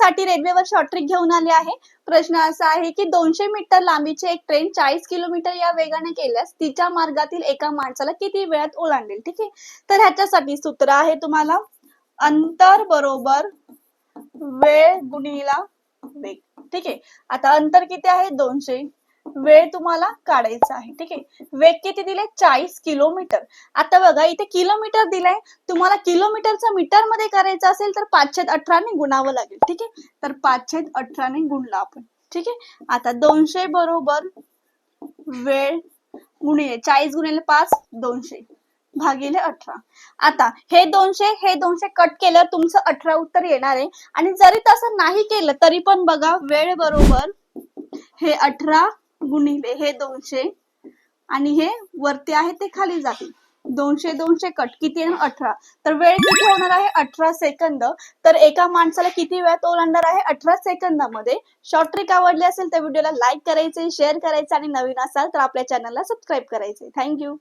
तुमच्यासाठी रेल्वेवर short trick घेऊन आले आहे। प्रश्न असा आहे की 200 मीटर लांबीची एक ट्रेन 40 किलोमीटर या वेगाने गेल्यास तिच्या मार्गातील एका माणसाला किती वेळात ओलांडेल? ठीक आहे, तर ह्याच्यासाठी सूत्र आहे तुम्हाला अंतर बरोबर वेळ गुणिला वेग। ठीक आहे, आता अंतर किती आहे 200, वेळ तुम्हाला काढायचा आहे। ठीक आहे, वेग किती दिले 40 किलोमीटर। आता बघा इथे किलोमीटर दिलाय, तुम्हाला किलोमीटरचा मीटर मध्ये करायचं असेल तर 5/18 ने गुणावं लागेल। ठीक आहे, तर 5/18 ने गुणला आपण। ठीक आहे, आता 200 बरोबर वेळ गुणिले 40 गुणिले 5 200 भागिले 18। आता हे 200 कट केल्यावर तुमचं 18 उत्तर येणार आहे। आणि जरी तसं नाही केलं तरी पण बघा वेळ बरोबर हे 18 गुणिले हे 200 आणि हे वरती आहे ते खाली जातील। 200 कट किती आहे 18, तर वेळ किती होणार आहे 18 सेकंद। तर एका माणसाला किती वेळात ओलांडणार आहे 18 सेकंदामध्ये। शॉर्ट ट्रिक आवडली असेल तर व्हिडिओला लाईक करायचे, शेअर करायचे आणि नवीन असाल तर आपल्या चॅनलला सबस्क्राईब करायचे। थँक्यू।